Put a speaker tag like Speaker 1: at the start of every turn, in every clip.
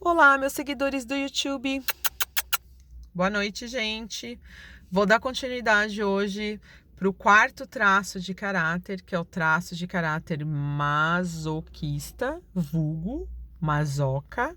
Speaker 1: Olá, meus seguidores do YouTube. Boa noite, gente. Vou dar continuidade hoje para o quarto traço de caráter, que é o traço de caráter masoquista, vulgo, masoca.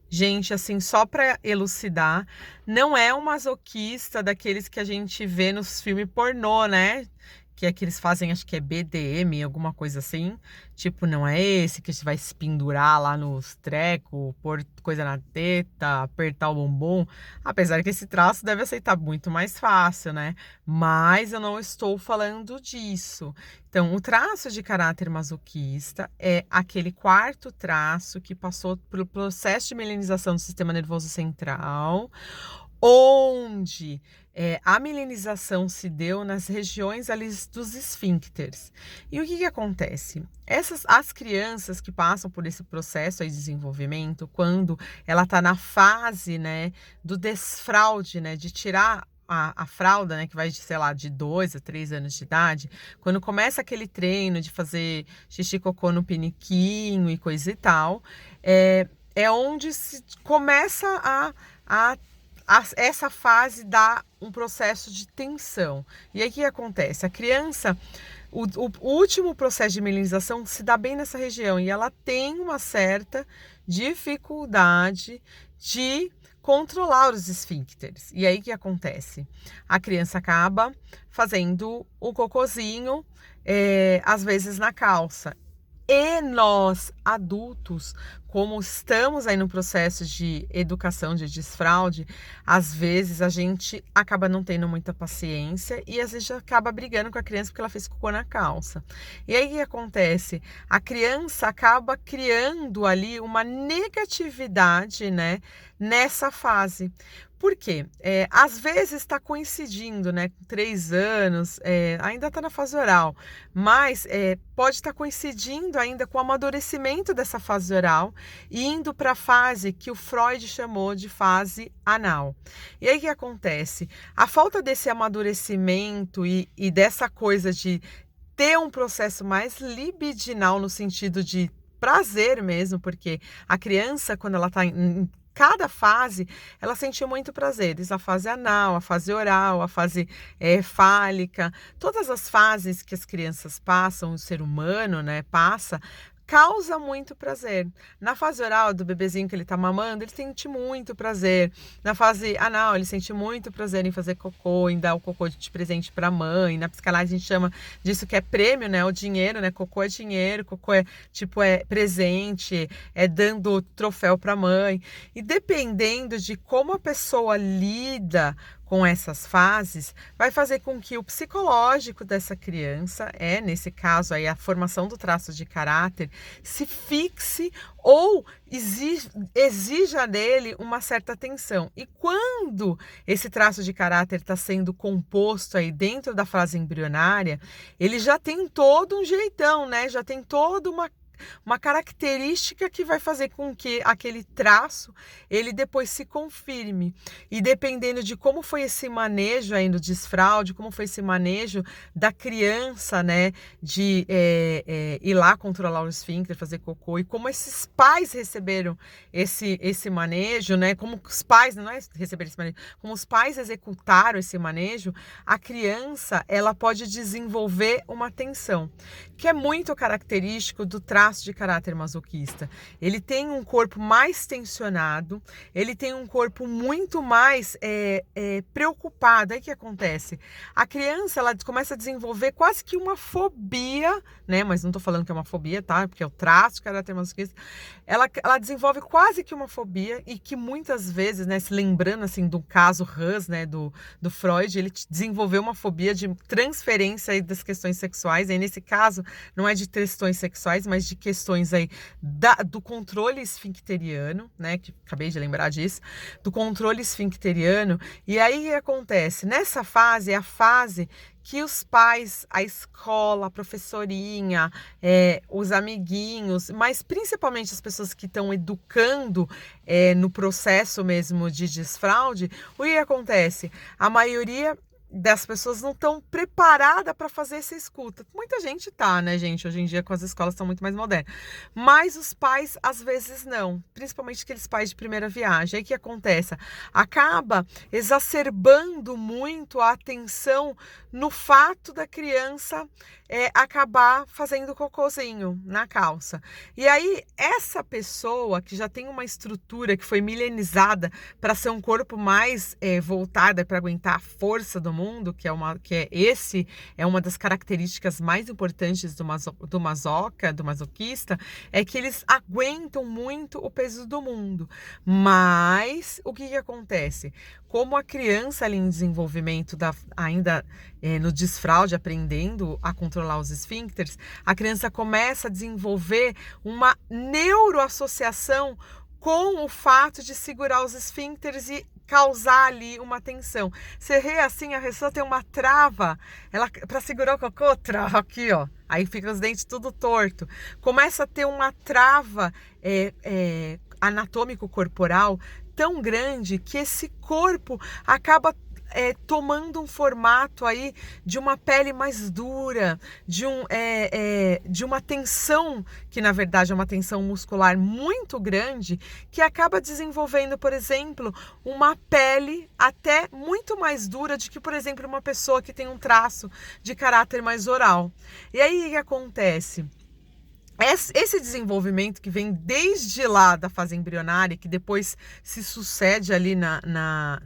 Speaker 1: Gente, assim, só para elucidar, não é um masoquista daqueles que a gente vê nos filmes pornô, né? Que é que eles fazem, acho que é BDM, alguma coisa assim. Tipo, não é esse que você vai se pendurar lá nos trecos, pôr coisa na teta, apertar o bumbum. Apesar que esse traço deve aceitar muito mais fácil, né? Mas eu não estou falando disso. Então, o traço de caráter masoquista é aquele quarto traço que passou pelo processo de milenização do sistema nervoso central, onde a milenização se deu nas regiões ali dos esfíncteres. E o que acontece? As crianças que passam por esse processo aí de desenvolvimento, quando ela está na fase, né, do desfraude, né, de tirar a fralda, né, que vai de, sei lá, de 2 a 3 anos de idade, quando começa aquele treino de fazer xixi cocô no piniquinho e coisa e tal, é onde se começa essa fase dá um processo de tensão. E aí o que acontece? A criança, o último processo de milenização se dá bem nessa região e ela tem uma certa dificuldade de controlar os esfíncteres. E aí o que acontece? A criança acaba fazendo o cocôzinho, às vezes na calça. E nós, adultos, como estamos aí no processo de educação de desfraude, às vezes a gente acaba não tendo muita paciência e às vezes acaba brigando com a criança porque ela fez cocô na calça. E aí o que acontece? A criança acaba criando ali uma negatividade, né, nessa fase. Por quê? Às vezes está coincidindo, né, com 3 anos, ainda está na fase oral, mas pode estar coincidindo ainda com o amadurecimento dessa fase oral e indo para a fase que o Freud chamou de fase anal. E aí o que acontece? A falta desse amadurecimento e dessa coisa de ter um processo mais libidinal no sentido de prazer mesmo, porque a criança, quando ela está em cada fase, ela sentiu muito prazeres. A fase anal, a fase oral, a fase fálica, todas as fases que as crianças passam, o ser humano, né, passa, causa muito prazer. Na fase oral do bebezinho que ele tá mamando, ele sente muito prazer. Na fase anal, ele sente muito prazer em fazer cocô, em dar o cocô de presente para a mãe. Na psicanálise a gente chama disso que é prêmio, né? O dinheiro, né? Cocô é dinheiro, cocô é tipo presente, é dando troféu para a mãe. E dependendo de como a pessoa lida com essas fases, vai fazer com que o psicológico dessa criança, nesse caso aí a formação do traço de caráter, se fixe ou exija dele uma certa atenção. E quando esse traço de caráter está sendo composto aí dentro da fase embrionária, ele já tem todo um jeitão, né? Já tem toda uma característica que vai fazer com que aquele traço ele depois se confirme. E dependendo de como foi esse manejo aí no desfraude, como foi esse manejo da criança, né, de ir lá controlar o esfíncter, fazer cocô, e como esses pais receberam esse manejo, né, como os pais, não é receber esse manejo, como os pais executaram esse manejo, a criança, ela pode desenvolver uma tensão, que é muito característico do traço de caráter masoquista. Ele tem um corpo mais tensionado, ele tem um corpo muito mais preocupado. Aí o que acontece? A criança, ela começa a desenvolver quase que uma fobia, né? Mas não tô falando que é uma fobia, tá? Porque é o traço de caráter masoquista. Ela desenvolve quase que uma fobia e que muitas vezes, né? Se lembrando assim do caso Hus, né? Do Freud, ele desenvolveu uma fobia de transferência aí das questões sexuais. Aí nesse caso, não é de questões sexuais, mas de questões aí do controle esfincteriano, né? Que acabei de lembrar disso, do controle esfincteriano. E aí o que acontece? Nessa fase é a fase que os pais, a escola, a professorinha, os amiguinhos, mas principalmente as pessoas que estão educando no processo mesmo de desfraude, o que acontece? A maioria das pessoas não estão preparadas para fazer essa escuta. Muita gente tá, né, gente? Hoje em dia, com as escolas estão muito mais modernas. Mas os pais, às vezes, não. Principalmente aqueles pais de primeira viagem. Aí o que acontece? Acaba exacerbando muito a atenção no fato da criança acabar fazendo cocôzinho na calça. E aí, essa pessoa que já tem uma estrutura que foi milenizada para ser um corpo mais voltado para aguentar a força do mundo, que é uma das características mais importantes do masoquista, é que eles aguentam muito o peso do mundo. Mas o que acontece? Como a criança ali em desenvolvimento, ainda no desfraude, aprendendo a controlar os esfíncteres, a criança começa a desenvolver uma neuroassociação com o fato de segurar os esfíncteres e causar ali uma tensão. Você vê assim, a pessoa tem uma trava, ela para segurar o cocô, trava aqui, ó. Aí fica os dentes tudo torto. Começa a ter uma trava anatômico-corporal tão grande que esse corpo acaba tomando um formato aí de uma pele mais dura, de uma tensão, que na verdade é uma tensão muscular muito grande, que acaba desenvolvendo, por exemplo, uma pele até muito mais dura do que, por exemplo, uma pessoa que tem um traço de caráter mais oral. E aí o que acontece? Esse desenvolvimento que vem desde lá da fase embrionária, que depois se sucede ali na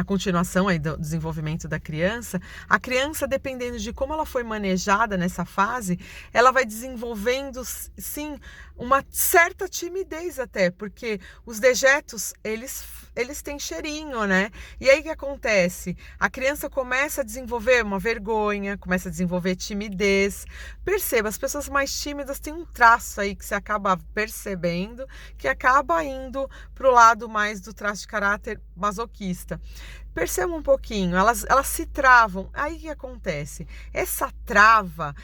Speaker 1: continuação aí do desenvolvimento da criança, a criança, dependendo de como ela foi manejada nessa fase, ela vai desenvolvendo, sim, uma certa timidez até, porque os dejetos, eles têm cheirinho, né? E aí o que acontece? A criança começa a desenvolver uma vergonha, começa a desenvolver timidez. Perceba, as pessoas mais tímidas têm um traço aí que você acaba percebendo, que acaba indo para o lado mais do traço de caráter masoquista. Perceba um pouquinho, elas se travam. Aí o que acontece? Essa trava,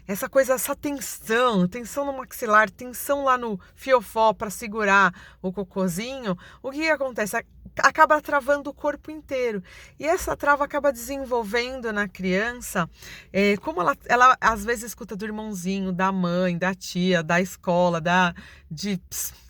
Speaker 1: essa coisa, essa tensão no maxilar, tensão lá no fiofó para segurar o cocôzinho, o que acontece? Acaba travando o corpo inteiro. E essa trava acaba desenvolvendo na criança, como ela às vezes escuta do irmãozinho, da mãe, da tia, da escola, de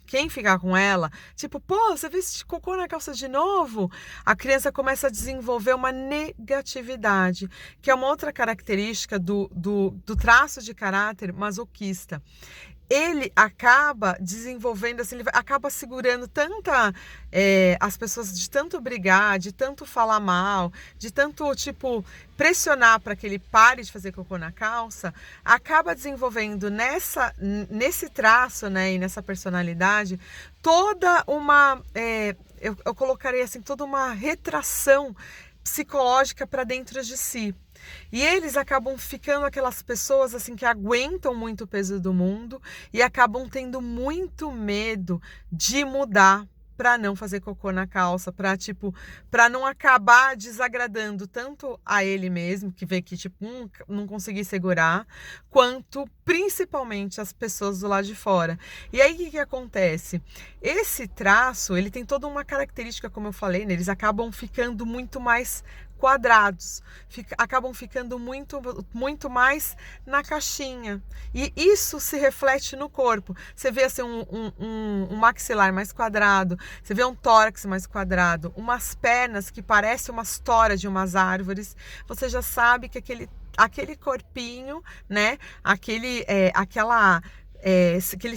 Speaker 1: quem ficar com ela, tipo, pô, você fez cocô na calça de novo? A criança começa a desenvolver uma negatividade, que é uma outra característica do traço de caráter masoquista. Ele acaba desenvolvendo, assim, ele acaba segurando as pessoas de tanto brigar, de tanto falar mal, de tanto, tipo, pressionar para que ele pare de fazer cocô na calça, acaba desenvolvendo nesse traço, né, e nessa personalidade, toda uma, eu colocaria assim, toda uma retração psicológica para dentro de si. E eles acabam ficando aquelas pessoas assim que aguentam muito o peso do mundo e acabam tendo muito medo de mudar para não fazer cocô na calça, para não acabar desagradando tanto a ele mesmo, que vê que tipo não conseguir segurar, quanto principalmente as pessoas do lado de fora. E aí o que acontece? Esse traço, ele tem toda uma característica, como eu falei, né? Eles acabam ficando muito mais quadrados, acabam ficando muito mais na caixinha. E isso se reflete no corpo. Você vê assim, um maxilar mais quadrado, você vê um tórax mais quadrado, umas pernas que parecem umas toras de umas árvores. Você já sabe que aquele corpinho, né? Aquele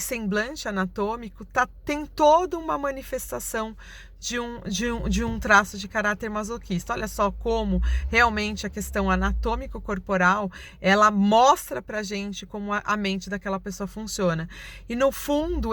Speaker 1: semblante anatômico tem toda uma manifestação de um traço de caráter masoquista. Olha só como realmente a questão anatômico-corporal, ela mostra pra gente como a mente daquela pessoa funciona. E no fundo,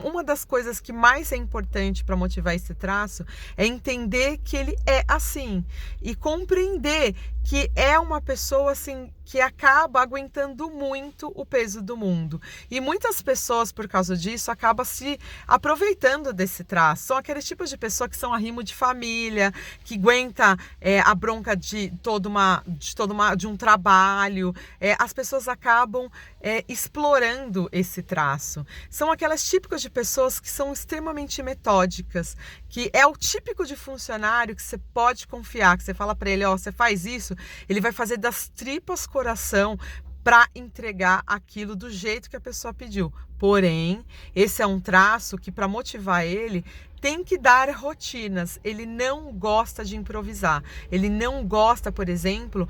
Speaker 1: uma das coisas que mais é importante para motivar esse traço é entender que ele é assim e compreender que é uma pessoa assim que acaba aguentando muito o peso do mundo. E muitas pessoas, por causa disso, acabam se aproveitando desse traço. São aqueles tipos de pessoa que são arrimo de família, que aguenta a bronca de um trabalho. As pessoas acabam explorando esse traço. São aquelas típicos de pessoas que são extremamente metódicas, que é o típico de funcionário que você pode confiar, que você fala para ele, ó, você faz isso, ele vai fazer das tripas coração para entregar aquilo do jeito que a pessoa pediu. Porém, esse é um traço que, para motivar ele, tem que dar rotinas. Ele não gosta de improvisar. Ele não gosta, por exemplo,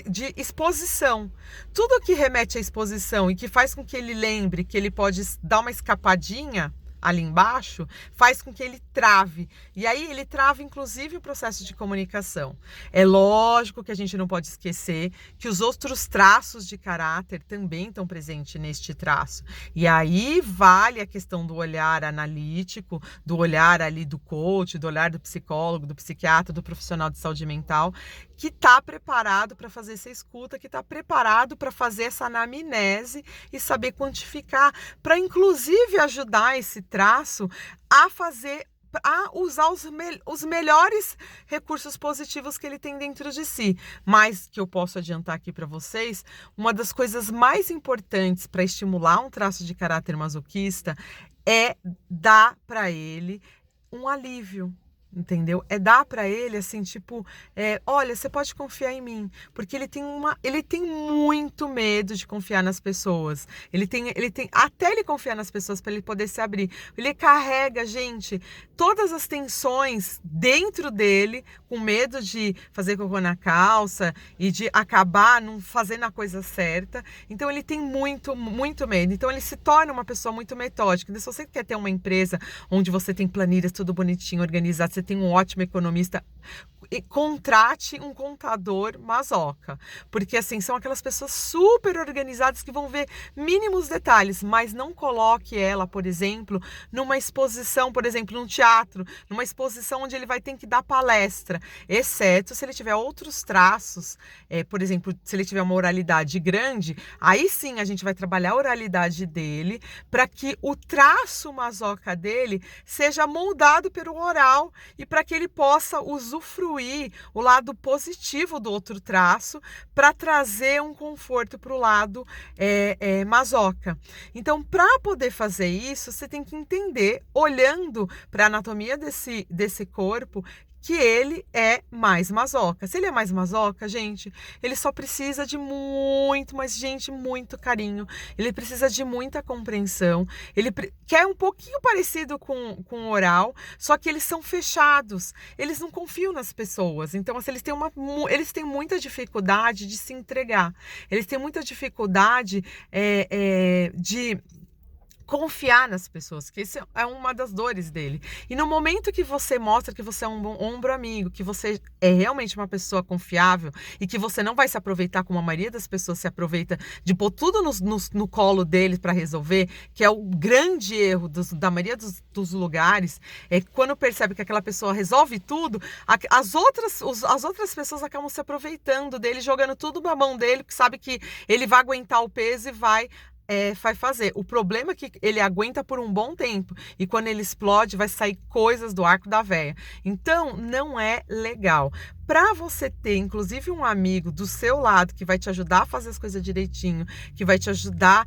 Speaker 1: de exposição. Tudo que remete à exposição e que faz com que ele lembre que ele pode dar uma escapadinha ali embaixo, faz com que ele trave. E aí ele trava, inclusive, o processo de comunicação. É lógico que a gente não pode esquecer que os outros traços de caráter também estão presentes neste traço. E aí vale a questão do olhar analítico, do olhar ali do coach, do olhar do psicólogo, do psiquiatra, do profissional de saúde mental, que está preparado para fazer essa escuta, que está preparado para fazer essa anamnese e saber quantificar, para inclusive ajudar esse traço a usar os melhores recursos positivos que ele tem dentro de si. Mas que eu posso adiantar aqui para vocês, uma das coisas mais importantes para estimular um traço de caráter masoquista é dar para ele um alívio. Entendeu? É dar para ele assim, tipo, olha, você pode confiar em mim, porque ele tem muito medo de confiar nas pessoas. Ele tem até ele confiar nas pessoas para ele poder se abrir. Ele carrega, gente, todas as tensões dentro dele, com medo de fazer cocô na calça e de acabar não fazendo a coisa certa. Então ele tem muito, muito medo. Então ele se torna uma pessoa muito metódica. Então, se você quer ter uma empresa onde você tem planilhas tudo bonitinho, organizado, você tem um ótimo economista, contrate um contador masoca, porque assim, são aquelas pessoas super organizadas que vão ver mínimos detalhes, mas não coloque ela, por exemplo, numa exposição, por exemplo, num teatro, numa exposição onde ele vai ter que dar palestra, exceto se ele tiver outros traços, por exemplo, se ele tiver uma oralidade grande, aí sim a gente vai trabalhar a oralidade dele para que o traço masoca dele seja moldado pelo oral e para que ele possa usufruir o lado positivo do outro traço para trazer um conforto para o lado masoca. Então, para poder fazer isso, você tem que entender, olhando para a anatomia desse corpo, que ele é mais masoca. Se ele é mais masoca, gente, ele só precisa de muito, mas, gente, muito carinho. Ele precisa de muita compreensão. Ele quer um pouquinho parecido com o oral, só que eles são fechados. Eles não confiam nas pessoas. Então, assim, eles têm muita dificuldade de se entregar. Eles têm muita dificuldade de confiar nas pessoas, que isso é uma das dores dele. E no momento que você mostra que você é um ombro amigo, que você é realmente uma pessoa confiável e que você não vai se aproveitar como a maioria das pessoas se aproveita de pôr tudo no colo dele para resolver, que é o grande erro da maioria dos lugares, é quando percebe que aquela pessoa resolve tudo, as outras pessoas acabam se aproveitando dele, jogando tudo na mão dele, porque sabe que ele vai aguentar o peso e vai fazer. O problema é que ele aguenta por um bom tempo e quando ele explode vai sair coisas do arco da véia. Então não é legal. Para você ter, inclusive, um amigo do seu lado que vai te ajudar a fazer as coisas direitinho, que vai te ajudar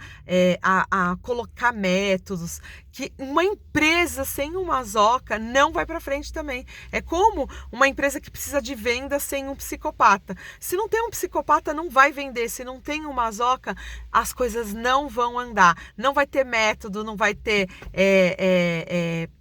Speaker 1: a colocar métodos, que uma empresa sem um masoca não vai para frente também. É como uma empresa que precisa de venda sem um psicopata. Se não tem um psicopata, não vai vender. Se não tem um masoca, as coisas não vão andar. Não vai ter método, não vai ter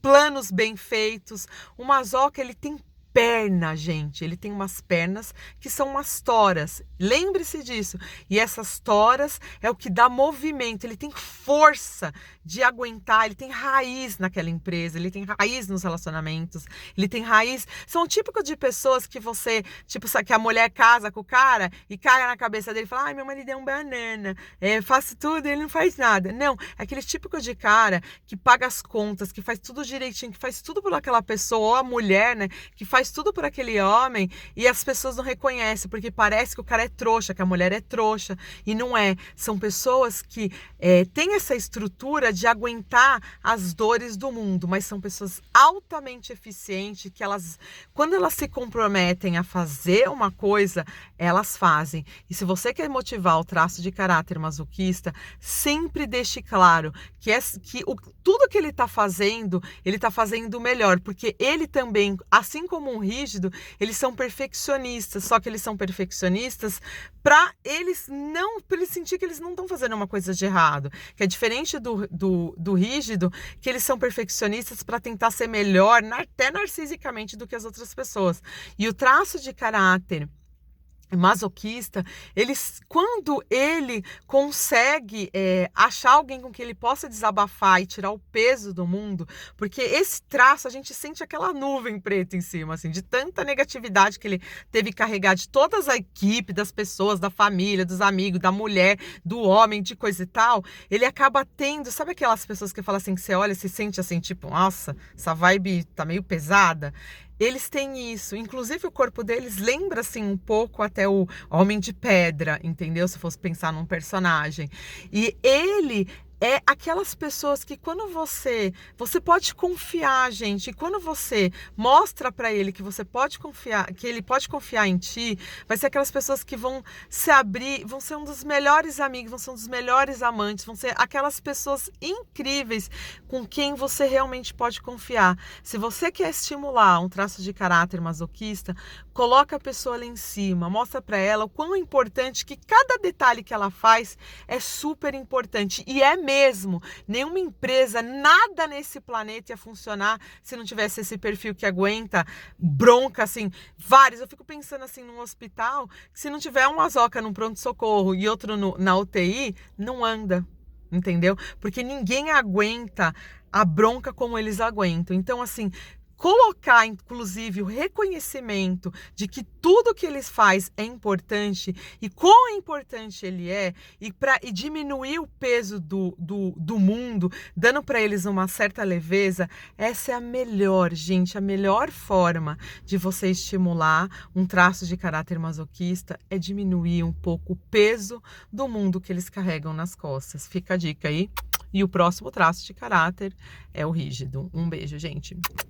Speaker 1: planos bem feitos. O masoca, ele tem perna, gente, ele tem umas pernas que são umas toras, lembre-se disso, e essas toras é o que dá movimento, ele tem força de aguentar, ele tem raiz naquela empresa, ele tem raiz nos relacionamentos, ele tem raiz, são o típico de pessoas que você, tipo, que a mulher casa com o cara e caga na cabeça dele e fala, ai, meu marido é um banana, faço tudo e ele não faz nada, não, é aquele típico de cara que paga as contas, que faz tudo direitinho, que faz tudo por aquela pessoa, ou a mulher, né, que faz faz tudo por aquele homem e as pessoas não reconhecem, porque parece que o cara é trouxa, que a mulher é trouxa, e não é. São pessoas que têm essa estrutura de aguentar as dores do mundo, mas são pessoas altamente eficientes, que elas, quando elas se comprometem a fazer uma coisa, elas fazem. E se você quer motivar o traço de caráter masoquista, sempre deixe claro que, tudo que ele está fazendo melhor, porque ele também, assim como um rígido, eles são perfeccionistas, só que eles são perfeccionistas para eles sentir que eles não estão fazendo uma coisa de errado, que é diferente do rígido, que eles são perfeccionistas para tentar ser melhor, até narcisicamente, do que as outras pessoas. E o traço de caráter masoquista, quando ele consegue achar alguém com quem ele possa desabafar e tirar o peso do mundo, porque esse traço a gente sente aquela nuvem preta em cima, assim, de tanta negatividade que ele teve que carregar de todas a equipe, das pessoas, da família, dos amigos, da mulher, do homem, de coisa e tal, ele acaba tendo, sabe aquelas pessoas que falam assim, que você olha e se sente assim, tipo, nossa, essa vibe tá meio pesada? Eles têm isso, inclusive o corpo deles lembra assim um pouco até o Homem de Pedra, entendeu? Se fosse pensar num personagem. E ele é aquelas pessoas que quando você pode confiar, gente, e quando você mostra para ele que você pode confiar, que ele pode confiar em ti, vai ser aquelas pessoas que vão se abrir, vão ser um dos melhores amigos, vão ser um dos melhores amantes, vão ser aquelas pessoas incríveis com quem você realmente pode confiar. Se você quer estimular um traço de caráter masoquista, coloca a pessoa lá em cima, mostra para ela o quão importante que cada detalhe que ela faz é super importante, e é mesmo. Nenhuma empresa, nada nesse planeta ia funcionar se não tivesse esse perfil que aguenta bronca, assim, vários. Eu fico pensando assim, num hospital, que se não tiver um masoca no pronto-socorro e outro na UTI, não anda, entendeu? Porque ninguém aguenta a bronca como eles aguentam. Então, assim, colocar, inclusive, o reconhecimento de que tudo que eles fazem é importante e quão importante ele é, e diminuir o peso do mundo, dando para eles uma certa leveza, essa é a melhor, gente, a melhor forma de você estimular um traço de caráter masoquista é diminuir um pouco o peso do mundo que eles carregam nas costas. Fica a dica aí. E o próximo traço de caráter é o rígido. Um beijo, gente.